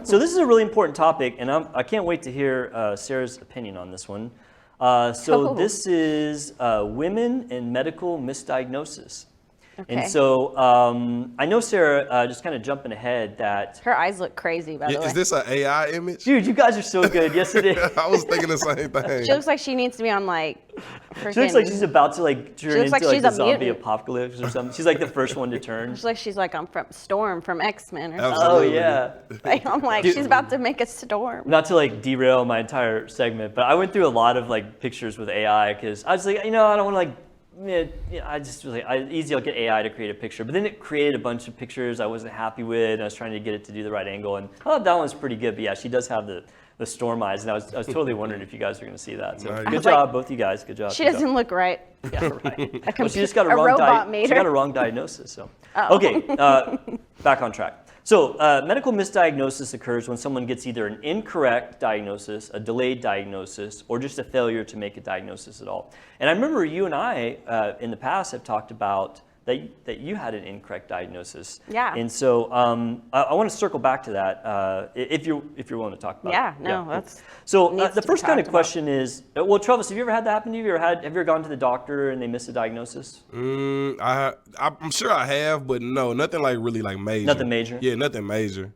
So this is a really important topic, and I can't wait to hear Sarah's opinion on this one. This is women and medical misdiagnosis. Okay. And so I know Sarah, just kind of jumping ahead, that Her eyes look crazy, by the way. Is this an AI image? dude, you guys are so good. Yes, it is. I was thinking the same thing. She looks like she needs to be on like. She looks like she's about to turn looks like into she's the a zombie mutant. apocalypse or something. She's like the first one to turn. She's like I'm from Storm from X-Men or something. Oh Absolutely. yeah. I'm like, she's about to make a storm. Not to derail my entire segment, but I went through a lot of pictures with AI because I was like, I don't want to I just was easy. I'll get AI to create a picture, but then it created a bunch of pictures I wasn't happy with, and I was trying to get it to do the right angle, and that one's pretty good. But yeah, she does have the storm eyes, and I was totally wondering if you guys were going to see that. So Nice. good job, both you guys. Good job. She good doesn't job. look right. Yeah, right. Well, she just got a robot made she her. got a wrong diagnosis. So Oh. okay, back on track. So medical misdiagnosis occurs when someone gets either an incorrect diagnosis, a delayed diagnosis, or just a failure to make a diagnosis at all. And I remember you and I in the past have talked about that you had an incorrect diagnosis. Yeah. And so I want to circle back to that if you're willing to talk about it. No, cool. that's. So needs the to be first kind of talked about. question is, well, Travis, have you ever had that happen to you? Have you ever gone to the doctor and they missed a diagnosis? I'm sure I have, but no, nothing really major. Nothing major? Yeah, nothing major.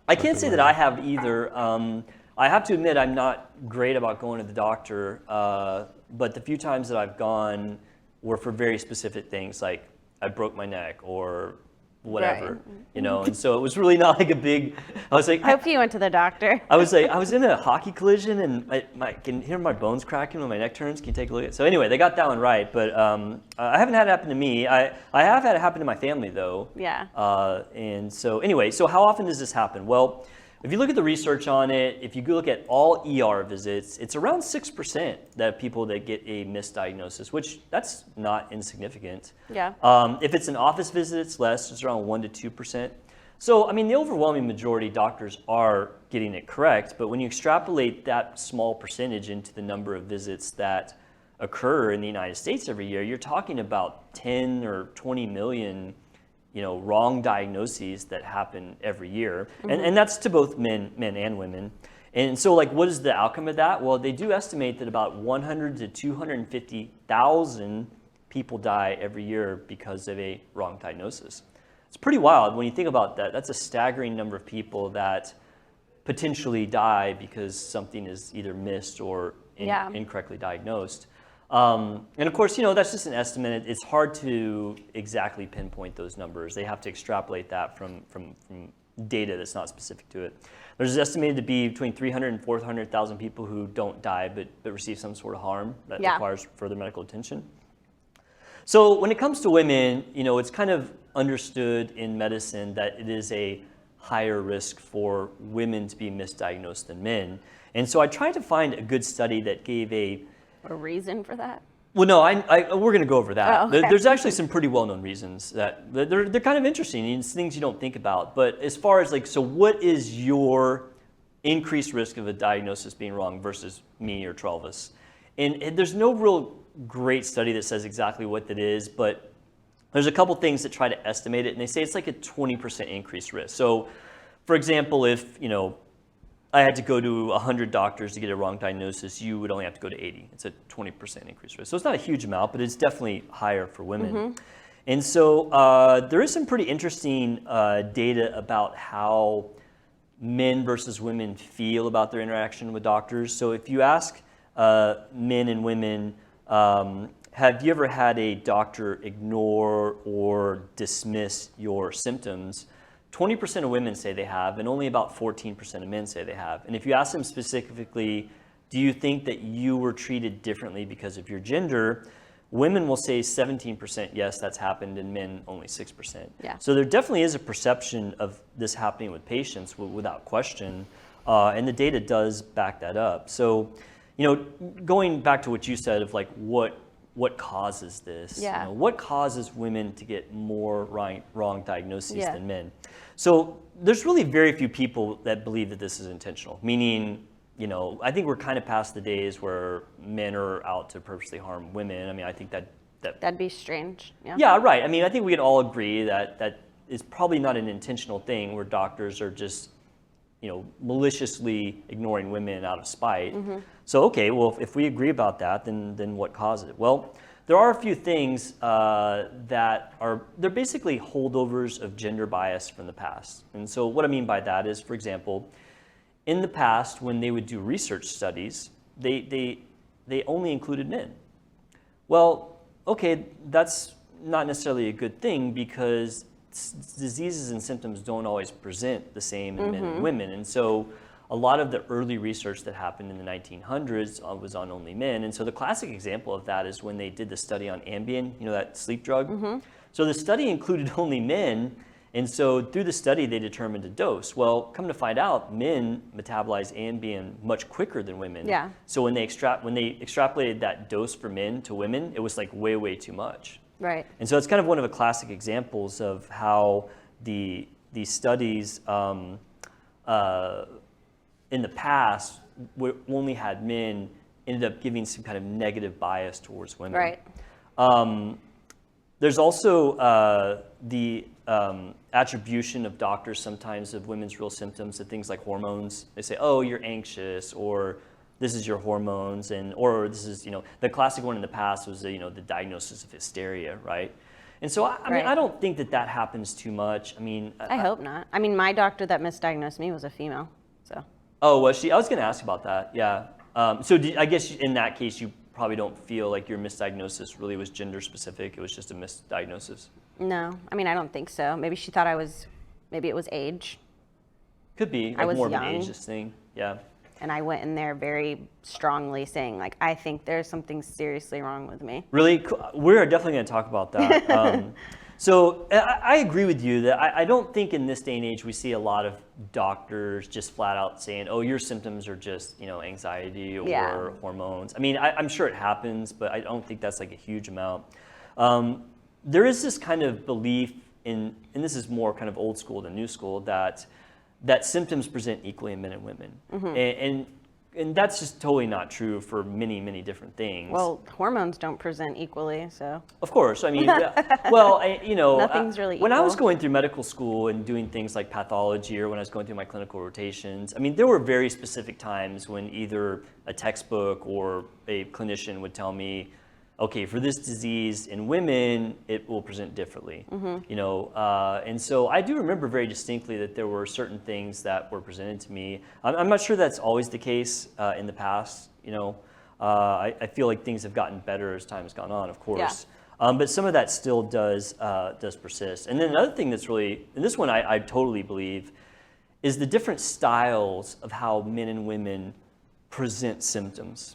I can't say that I have either. I have to admit I'm not great about going to the doctor, but the few times that I've gone were for very specific things, like I broke my neck or whatever, Right. and so it was really not a big. I was like, I hope you went to the doctor. I was in a hockey collision and I can hear my bones cracking when my neck turns. Can you take a look at it? So anyway, they got that one right, but I haven't had it happen to me. I have had it happen to my family though. Yeah. And so anyway, so how often does this happen? Well, if you look at the research on it, if you go look at all ER visits, it's around 6% that people that get a misdiagnosis, which that's not insignificant. Yeah. If it's an office visit, it's less. It's around 1% to 2%. So, the overwhelming majority doctors are getting it correct, but when you extrapolate that small percentage into the number of visits that occur in the United States every year, you're talking about 10 or 20 million wrong diagnoses that happen every year. And that's to both men and women. And so what is the outcome of that? Well, they do estimate that about 100 to 250,000 people die every year because of a wrong diagnosis. It's pretty wild when you think about that. That's a staggering number of people that potentially die because something is either missed or incorrectly diagnosed. And of course, that's just an estimate. It's hard to exactly pinpoint those numbers. They have to extrapolate that from data that's not specific to it. There's estimated to be between 300 and 400,000 people who don't die but receive some sort of harm that requires further medical attention. So when it comes to women, it's kind of understood in medicine that it is a higher risk for women to be misdiagnosed than men. And so I tried to find a good study that gave a reason for that? Well, no, we're going to go over that. Oh, okay. There's actually some pretty well-known reasons that they're kind of interesting. It's things you don't think about. But as far as so what is your increased risk of a diagnosis being wrong versus me or Travis? And there's no real great study that says exactly what that is, but there's a couple things that try to estimate it, and they say it's like a 20% increased risk. So, for example, if I had to go to 100 doctors to get a wrong diagnosis, you would only have to go to 80. It's a 20% increased risk. So it's not a huge amount, but it's definitely higher for women. And so there is some pretty interesting data about how men versus women feel about their interaction with doctors. So if you ask men and women, have you ever had a doctor ignore or dismiss your symptoms? 20% of women say they have, and only about 14% of men say they have. And if you ask them specifically, do you think that you were treated differently because of your gender? Women will say 17% yes, that's happened, and men only 6%. Yeah. So there definitely is a perception of this happening with patients without question, and the data does back that up. So, going back to what you said of what causes this? Yeah. What causes women to get more wrong diagnoses than men? So there's really very few people that believe that this is intentional, meaning, I think we're kind of past the days where men are out to purposely harm women. I think that'd be strange. Yeah. Yeah, right. I think we can all agree that is probably not an intentional thing where doctors are just maliciously ignoring women out of spite. So, okay, well, if we agree about that, then what caused it? Well, there are a few things they're basically holdovers of gender bias from the past. And so what I mean by that is, for example, in the past, when they would do research studies, they only included men. Well, okay, that's not necessarily a good thing because diseases and symptoms don't always present the same in men and women. And so a lot of the early research that happened in the 1900s was on only men. And so the classic example of that is when they did the study on Ambien, that sleep drug. So the study included only men. And so through the study, they determined a dose. Well, come to find out, men metabolize Ambien much quicker than women. Yeah. So when they extrapolated that dose for men to women, it was like way, way too much. Right. And so it's kind of one of the classic examples of how these studies in the past only had men ended up giving some kind of negative bias towards women. Right. There's also the attribution of doctors sometimes of women's real symptoms to things like hormones. They say, oh, you're anxious, or this is your hormones, or this is, the classic one in the past was the diagnosis of hysteria, right? And so, I mean, I don't think that happens too much. I mean, I hope not. I mean, my doctor that misdiagnosed me was a female, so. Oh, was she? I was going to ask about that, yeah. I guess in that case, you probably don't feel like your misdiagnosis really was gender specific. It was just a misdiagnosis. No, I mean, I don't think so. Maybe she thought maybe it was age. Could be, I was more young. of an ageist thing, yeah. And I went in there very strongly saying, I think there's something seriously wrong with me. Really? We're definitely going to talk about that. So I agree with you that I don't think in this day and age we see a lot of doctors just flat out saying, oh, your symptoms are just, anxiety or hormones. I mean, I'm sure it happens, but I don't think that's like a huge amount. There is this kind of belief and this is more kind of old school than new school, that symptoms present equally in men and women. And that's just totally not true for many, many different things. Well, hormones don't present equally, so. Of course, I mean, well, Nothing's really when I was equal. going through medical school and doing things like pathology, or when I was going through my clinical rotations, I mean, there were very specific times when either a textbook or a clinician would tell me, okay, for this disease in women, it will present differently. And so I do remember very distinctly that there were certain things that were presented to me. I'm not sure that's always the case in the past. I feel like things have gotten better as time has gone on, of course. Yeah. But some of that still does persist. And then another thing that's really, and this one I totally believe, is the different styles of how men and women present symptoms.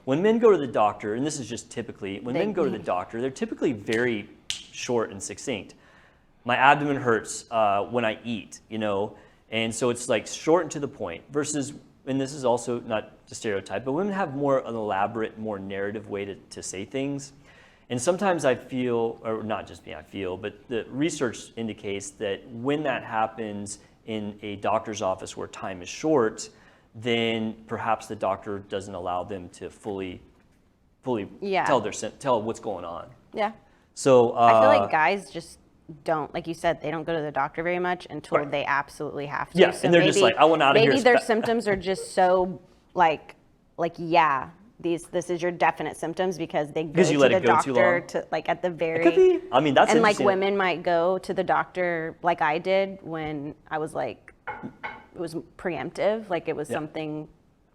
When men go to the doctor, and this is just typically, when men go to the doctor, they're typically very short and succinct. My abdomen hurts when I eat, and so it's like short and to the point versus, and this is also not to stereotype, but women have more an elaborate, more narrative way to say things. And sometimes I feel, or not just me, I feel, but the research indicates that when that happens in a doctor's office where time is short, then perhaps the doctor doesn't allow them to fully tell what's going on. Yeah. So I feel like guys just don't, like you said, they don't go to the doctor very much until they absolutely have to. Yeah, so and they're just like, I want out of here. Maybe their symptoms are just so this is your definite symptoms because they go to the doctor to at the very. It could be. I mean, that's and interesting. women might go to the doctor like I did when I was it was preemptive, it was something,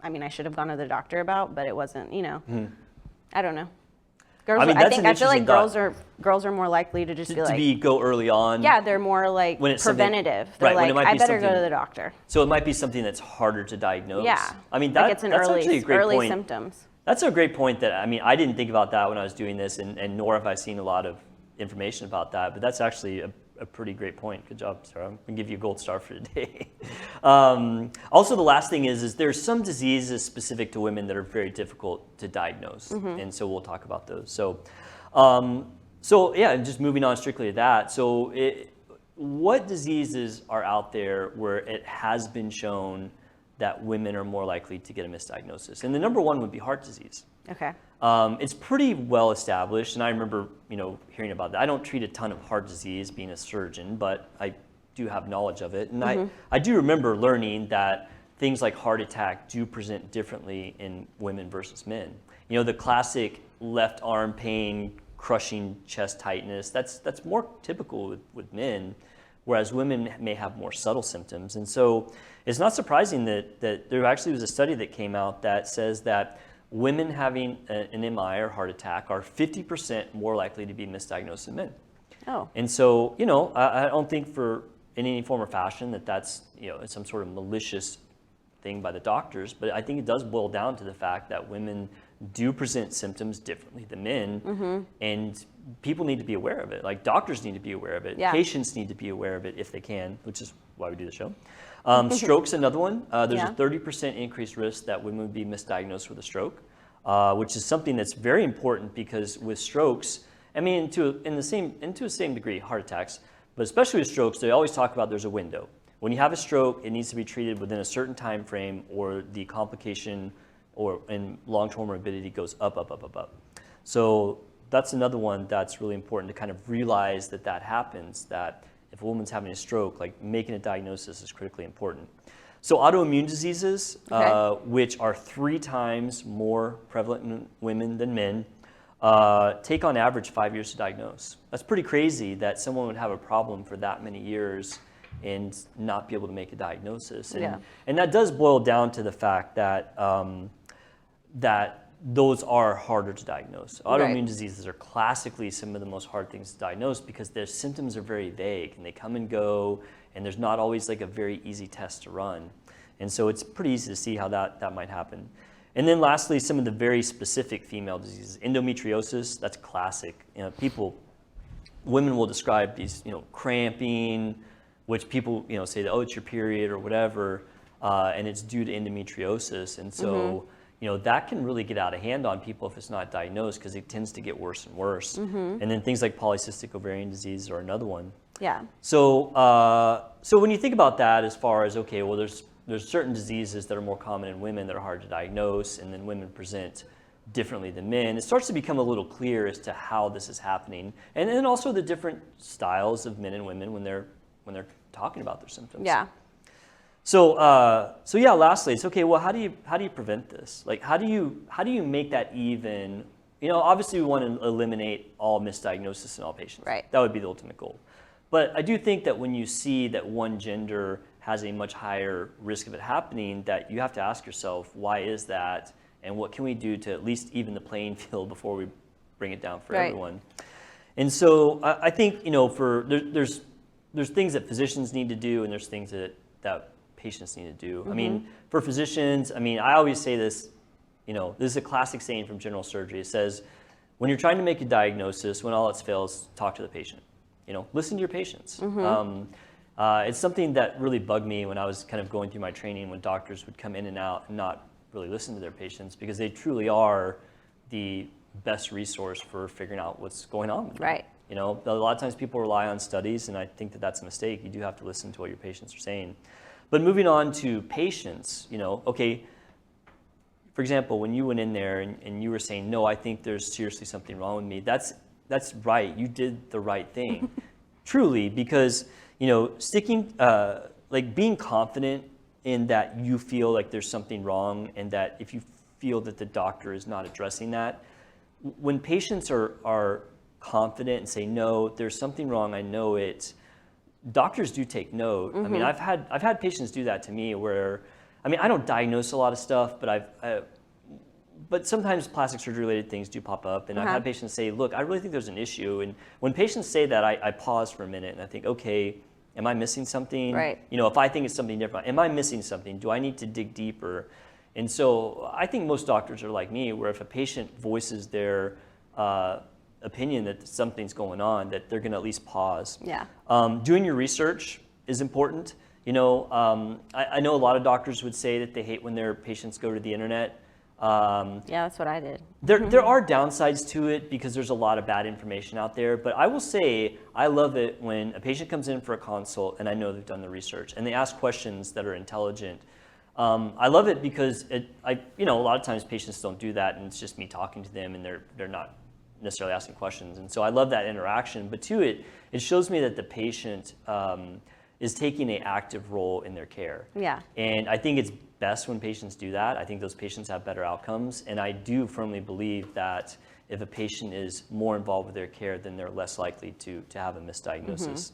I should have gone to the doctor about, but it wasn't, I don't know. Girls, I feel like girls are more likely to just go early on. Yeah, they're more preventative. They're I better go to the doctor. So it might be something that's harder to diagnose. Yeah. I mean, it's an that's actually a great early point. symptoms. That's a great point that, I didn't think about that when I was doing this, and nor have I seen a lot of information about that, but that's actually a pretty great point. Good job, Sarah. I'm going to give you a gold star for today. Also, the last thing is there's some diseases specific to women that are very difficult to diagnose, and so we'll talk about those. So yeah, just moving on strictly to that. So what diseases are out there where it has been shown that women are more likely to get a misdiagnosis? And the number one would be heart disease. Okay. It's pretty well established, and I remember, hearing about that. I don't treat a ton of heart disease being a surgeon, but I do have knowledge of it. And I do remember learning that things like heart attack do present differently in women versus men. You know, the classic left arm pain, crushing chest tightness, that's more typical with men, whereas women may have more subtle symptoms. And so it's not surprising that there actually was a study that came out that says that women having an MI or heart attack are 50% more likely to be misdiagnosed than men. Oh. And so, you know, I don't think in any form or fashion that's, you know, some sort of malicious thing by the doctors, but I think it does boil down to the fact that women do present symptoms differently than men, and people need to be aware of it. Like doctors need to be aware of it. Yeah. Patients need to be aware of it if they can, which is why we do the show. Stroke's another one. There's a 30% increased risk that women would be misdiagnosed with a stroke, which is something that's very important because with strokes, I mean, to a same degree, heart attacks, but especially with strokes, they always talk about there's a window. When you have a stroke, it needs to be treated within a certain time frame, or the complication and long-term morbidity goes up. So that's another one that's really important to kind of realize that happens, that if a woman's having a stroke, like making a diagnosis is critically important. So autoimmune diseases, which are 3 times more prevalent in women than men, take on average 5 years to diagnose. That's pretty crazy that someone would have a problem for that many years and not be able to make a diagnosis. And that does boil down to the fact that that those are harder to diagnose. Autoimmune diseases are classically some of the most hard things to diagnose because their symptoms are very vague and they come and go, and there's not always like a very easy test to run. And so it's pretty easy to see how that might happen. And then lastly, some of the very specific female diseases. Endometriosis, that's classic. You know, women will describe these, you know, cramping, which people, you know, say that, oh, it's your period or whatever, and it's due to endometriosis. And so, you know, that can really get out of hand on people if it's not diagnosed because it tends to get worse and worse. And then things like polycystic ovarian disease are another one. Yeah. So, so when you think about that, as far as, okay, well, there's certain diseases that are more common in women that are hard to diagnose, and then women present differently than men. It starts to become a little clear as to how this is happening, and then also the different styles of men and women when they're talking about their symptoms. Yeah. So, yeah. Lastly, it's okay. Well, how do you prevent this? Like, how do you make that even? You know, obviously, we want to eliminate all misdiagnosis in all patients. Right. That would be the ultimate goal. But I do think that when you see that one gender has a much higher risk of it happening, that you have to ask yourself, why is that, and what can we do to at least even the playing field before we bring it down for everyone? And so I think, you know, there's things that physicians need to do, and there's things that patients need to do. I mean, for physicians, I mean, I always say this, you know, this is a classic saying from general surgery. It says, when you're trying to make a diagnosis, when all else fails, talk to the patient. You know, listen to your patients. It's something that really bugged me when I was kind of going through my training, when doctors would come in and out and not really listen to their patients, because they truly are the best resource for figuring out what's going on with them. Right. You know, a lot of times people rely on studies, and I think that that's a mistake. You do have to listen to what your patients are saying. But moving on to patients, you know, okay, for example, when you went in there and you were saying, no, I think there's seriously something wrong with me, that's right. You did the right thing, truly, because, you know, like being confident in that you feel like there's something wrong, and that if you feel that the doctor is not addressing that, when patients are confident and say, no, there's something wrong, I know it, doctors do take note. I mean, I've had patients do that to me where, I mean, I don't diagnose a lot of stuff, but but sometimes plastic surgery related things do pop up, and I've had patients say, look, I really think there's an issue. And when patients say that, I pause for a minute and I think, okay, am I missing something? Right. You know, if I think it's something different, am I missing something? Do I need to dig deeper? And so I think most doctors are like me, where if a patient voices their opinion that something's going on, that they're going to at least pause. Yeah. Doing your research is important. You know, I know a lot of doctors would say that they hate when their patients go to the internet. Yeah, that's what I did. There are downsides to it because there's a lot of bad information out there, but I will say I love it when a patient comes in for a consult and I know they've done the research and they ask questions that are intelligent. I love it because you know, a lot of times patients don't do that, and it's just me talking to them and they're not necessarily asking questions. And so I love that interaction, but to it shows me that the patient is taking an active role in their care. Yeah. And I think it's best when patients do that. I think those patients have better outcomes. And I do firmly believe that if a patient is more involved with their care, then they're less likely to have a misdiagnosis.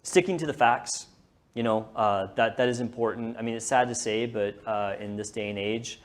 Sticking to the facts, that is important. I mean, it's sad to say, but in this day and age,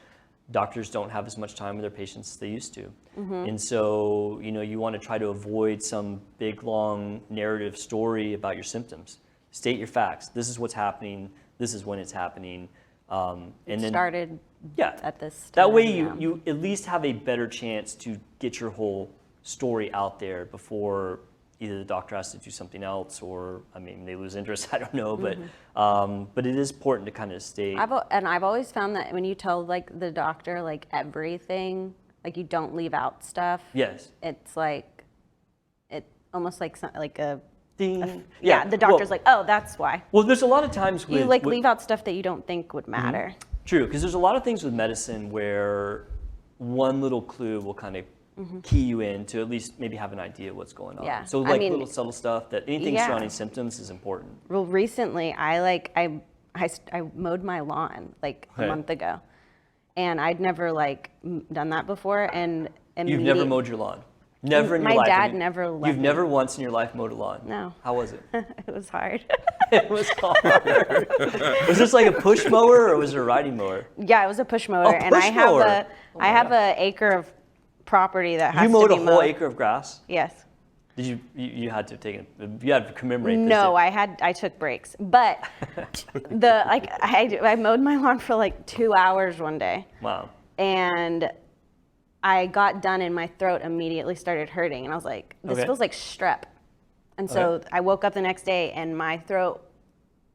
doctors don't have as much time with their patients as they used to. And so, you want to try to avoid some big, long narrative story about your symptoms. State your facts. This is what's happening. This is when it's happening. And then Started at this time. That way you at least have a better chance to get your whole story out there before either the doctor has to do something else or, they lose interest, I don't know. But it is important to kind of state. I've always found that when you tell the doctor everything, you don't leave out stuff. Yes. It's almost like a Ding. the doctor's oh, that's why. Well, there's a lot of times you leave out stuff that you don't think would matter. True, because there's a lot of things with medicine where one little clue will kind of key you in to at least maybe have an idea of what's going on. Yeah. So little subtle stuff that anything surrounding symptoms is important. Well, recently I mowed my lawn a month ago, and I'd never done that before. And you've never mowed your lawn? Never in your life? My dad never let You've me. Never once in your life mowed a lawn? No. How was it? It was hard. It was hard. Was this like a push mower or was it a riding mower? Yeah, it was a push mower, and push mower. I have an acre of property that has to be mowed. mowed. You mowed a whole acre of grass? Yes. Did you had to take it? You had to commemorate this? No, I took breaks, but I mowed my lawn for 2 hours one day. Wow. And I got done and my throat immediately started hurting, and I was like, this feels like strep. And so I woke up the next day and my throat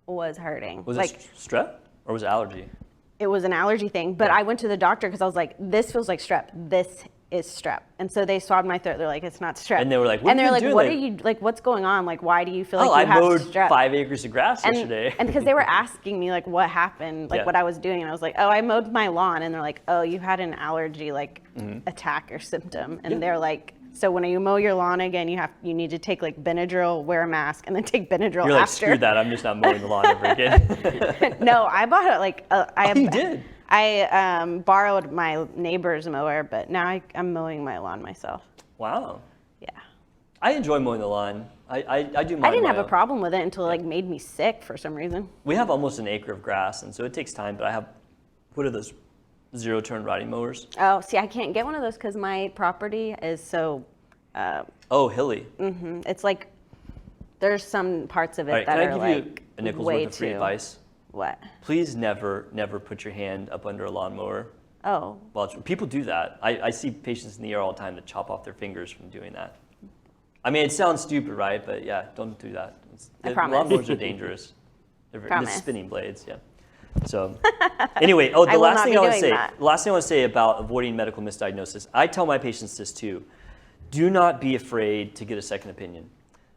was hurting. Was it strep or was it allergy? It was an allergy thing, but I went to the doctor because I was like, this feels like strep. This is strep. And so they swabbed my throat. They're like, it's not strep. And they were like, what are you doing? What are you, what's going on? Why do you feel like you I have mowed strep? 5 acres of grass yesterday. And because they were asking me what happened, what I was doing. And I was like, oh, I mowed my lawn. And they're like, oh, you had an allergy attack or symptom. And they're like, so when you mow your lawn again, you need to take Benadryl, wear a mask, and then take Benadryl You're after. Screw that, I'm just not mowing the lawn ever again. No, I bought it you did? I borrowed my neighbor's mower, but now I'm mowing my lawn myself. Wow. Yeah. I enjoy mowing the lawn. I do mine. I didn't have a problem with it until it made me sick for some reason. We have almost an acre of grass, and so it takes time, but I have, what are those, zero-turn riding mowers? Oh, see, I can't get one of those because my property is so... hilly. Mm-hmm. It's there's some parts of it that can are I give you a nickel's worth of free advice? What? Please never put your hand up under a lawnmower. Oh. Well, people do that. I see patients in the ER all the time that chop off their fingers from doing that. It sounds stupid, right? But yeah, don't do that. I promise. Lawnmowers are dangerous. They're spinning blades, yeah. So anyway, the last thing I want to say about avoiding medical misdiagnosis, I tell my patients this too. Do not be afraid to get a second opinion,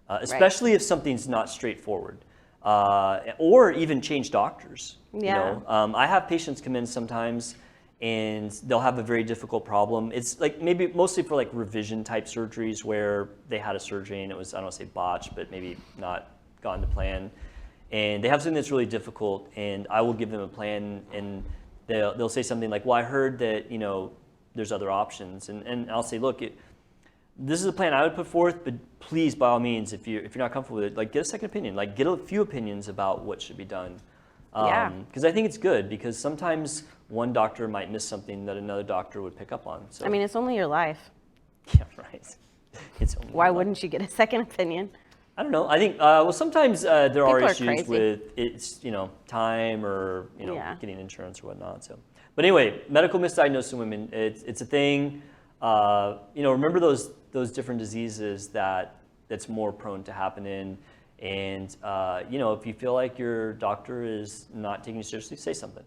especially if something's not straightforward, or even change doctors. Yeah. I have patients come in sometimes and they'll have a very difficult problem. It's maybe mostly for revision type surgeries where they had a surgery and it was, I don't want to say botched, but maybe not gone to plan. And they have something that's really difficult, and I will give them a plan, and they'll say something like, well, I heard that, there's other options. And I'll say, look, this is a plan I would put forth, but please, by all means, if you're not comfortable with it, get a second opinion. Get a few opinions about what should be done. Because I think it's good, because sometimes one doctor might miss something that another doctor would pick up on. So. It's only your life. Yeah, right. It's only Why wouldn't you get a second opinion? I don't know. I think sometimes there are issues with time or getting insurance or whatnot. So, but anyway, medical misdiagnosis in women, it's a thing. Remember those different diseases that's more prone to happen in, and if you feel like your doctor is not taking you seriously, say something.